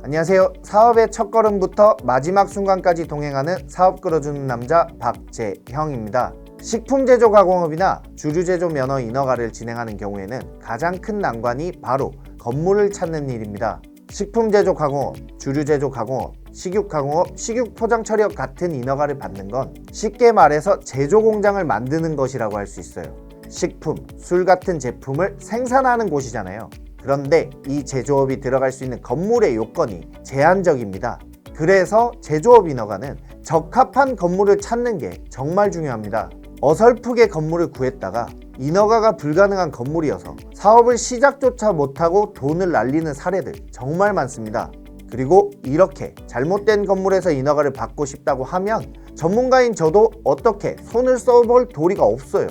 안녕하세요. 사업의 첫걸음부터 마지막 순간까지 동행하는 사업 끌어주는 남자 박재형입니다. 식품 제조 가공업이나 주류 제조 면허 인허가를 진행하는 경우에는 가장 큰 난관이 바로 건물을 찾는 일입니다. 식품 제조 가공업, 주류 제조 가공업, 식육 가공업, 식육 포장 처리업 같은 인허가를 받는 건 쉽게 말해서 제조 공장을 만드는 것이라고 할 수 있어요. 식품, 술 같은 제품을 생산하는 곳이잖아요. 그런데 이 제조업이 들어갈 수 있는 건물의 요건이 제한적입니다. 그래서 제조업 인허가는 적합한 건물을 찾는 게 정말 중요합니다. 어설프게 건물을 구했다가 인허가가 불가능한 건물이어서 사업을 시작조차 못하고 돈을 날리는 사례들 정말 많습니다. 그리고 이렇게 잘못된 건물에서 인허가를 받고 싶다고 하면 전문가인 저도 어떻게 손을 써볼 도리가 없어요.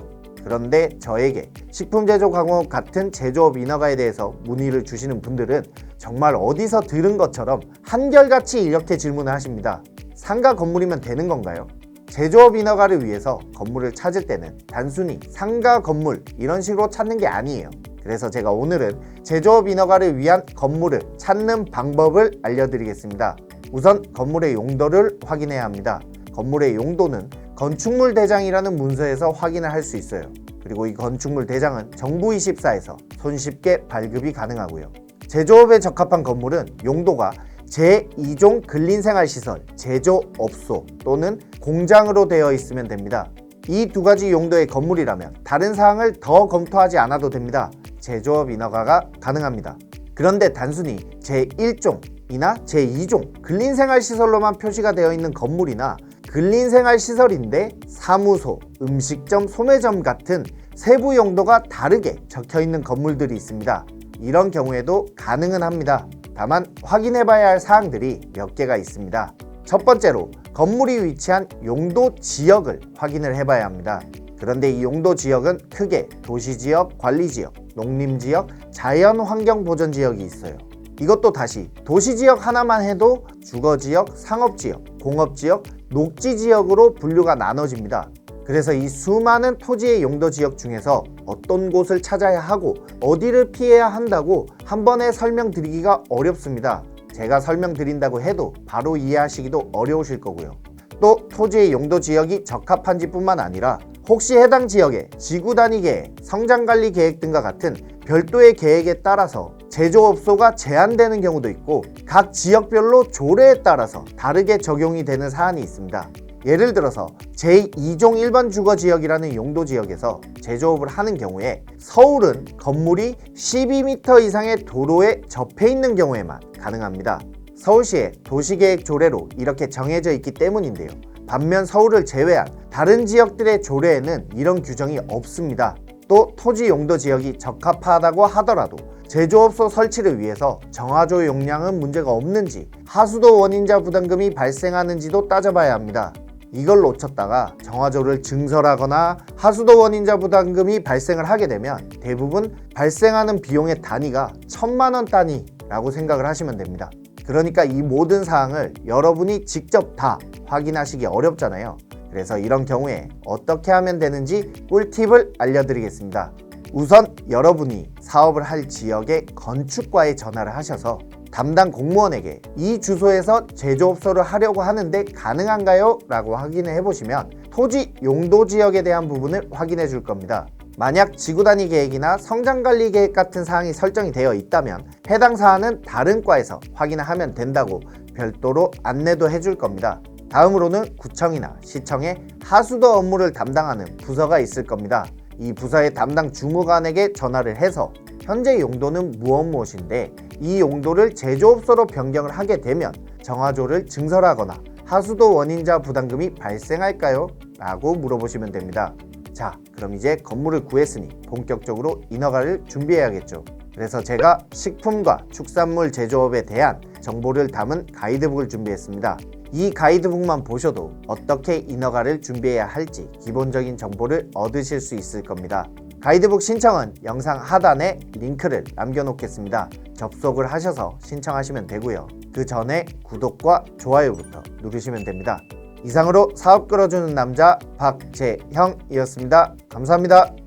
그런데 저에게 식품제조가공업 같은 제조업 인허가에 대해서 문의를 주시는 분들은 정말 어디서 들은 것처럼 한결같이 이렇게 질문을 하십니다. 상가 건물이면 되는 건가요? 제조업 인허가를 위해서 건물을 찾을 때는 단순히 상가 건물 이런 식으로 찾는 게 아니에요. 그래서 제가 오늘은 제조업 인허가를 위한 건물을 찾는 방법을 알려드리겠습니다. 우선 건물의 용도를 확인해야 합니다. 건물의 용도는 건축물 대장이라는 문서에서 확인을 할 수 있어요. 그리고 이 건축물 대장은 정부24에서 손쉽게 발급이 가능하고요. 제조업에 적합한 건물은 용도가 제2종 근린생활시설, 제조업소 또는 공장으로 되어 있으면 됩니다. 이 두 가지 용도의 건물이라면 다른 사항을 더 검토하지 않아도 됩니다. 제조업 인허가가 가능합니다. 그런데 단순히 제1종이나 제2종 근린생활시설로만 표시가 되어 있는 건물이나 근린생활시설인데 사무소, 음식점, 소매점 같은 세부 용도가 다르게 적혀있는 건물들이 있습니다. 이런 경우에도 가능은 합니다. 다만 확인해봐야 할 사항들이 몇 개가 있습니다. 첫 번째로 건물이 위치한 용도 지역을 확인을 해봐야 합니다. 그런데 이 용도 지역은 크게 도시지역, 관리지역, 농림지역, 자연환경보전지역이 있어요. 이것도 다시 도시지역 하나만 해도 주거지역, 상업지역, 공업지역, 녹지지역으로 분류가 나눠집니다. 그래서 이 수많은 토지의 용도 지역 중에서 어떤 곳을 찾아야 하고 어디를 피해야 한다고 한 번에 설명드리기가 어렵습니다. 제가 설명드린다고 해도 바로 이해하시기도 어려우실 거고요. 또 토지의 용도 지역이 적합한지 뿐만 아니라 혹시 해당 지역의 지구 단위 계획, 성장관리 계획 등과 같은 별도의 계획에 따라서 제조업소가 제한되는 경우도 있고 각 지역별로 조례에 따라서 다르게 적용이 되는 사안이 있습니다. 예를 들어서 제2종 1번 주거지역이라는 용도지역에서 제조업을 하는 경우에 서울은 건물이 12m 이상의 도로에 접해 있는 경우에만 가능합니다. 서울시의 도시계획 조례로 이렇게 정해져 있기 때문인데요. 반면 서울을 제외한 다른 지역들의 조례에는 이런 규정이 없습니다. 또 토지 용도 지역이 적합하다고 하더라도 제조업소 설치를 위해서 정화조 용량은 문제가 없는지 하수도 원인자 부담금이 발생하는지도 따져봐야 합니다. 이걸 놓쳤다가 정화조를 증설하거나 하수도 원인자 부담금이 발생을 하게 되면 대부분 발생하는 비용의 단위가 1000만원 단위라고 생각을 하시면 됩니다. 그러니까 이 모든 사항을 여러분이 직접 다 확인하시기 어렵잖아요. 그래서 이런 경우에 어떻게 하면 되는지 꿀팁을 알려드리겠습니다. 우선 여러분이 사업을 할 지역의 건축과에 전화를 하셔서 담당 공무원에게 이 주소에서 제조업소를 하려고 하는데 가능한가요? 라고 확인을 해보시면 토지 용도 지역에 대한 부분을 확인해 줄 겁니다. 만약 지구단위 계획이나 성장관리 계획 같은 사항이 설정이 되어 있다면 해당 사안은 다른 과에서 확인을 하면 된다고 별도로 안내도 해줄 겁니다. 다음으로는 구청이나 시청에 하수도 업무를 담당하는 부서가 있을 겁니다. 이 부서의 담당 주무관에게 전화를 해서 현재 용도는 무엇인데 이 용도를 제조업소로 변경을 하게 되면 정화조를 증설하거나 하수도 원인자 부담금이 발생할까요? 라고 물어보시면 됩니다. 자, 그럼 이제 건물을 구했으니 본격적으로 인허가를 준비해야겠죠. 그래서 제가 식품과 축산물 제조업에 대한 정보를 담은 가이드북을 준비했습니다. 이 가이드북만 보셔도 어떻게 인허가를 준비해야 할지 기본적인 정보를 얻으실 수 있을 겁니다. 가이드북 신청은 영상 하단에 링크를 남겨놓겠습니다. 접속을 하셔서 신청하시면 되고요. 그 전에 구독과 좋아요부터 누르시면 됩니다. 이상으로 사업 끌어주는 남자 박재형이었습니다. 감사합니다.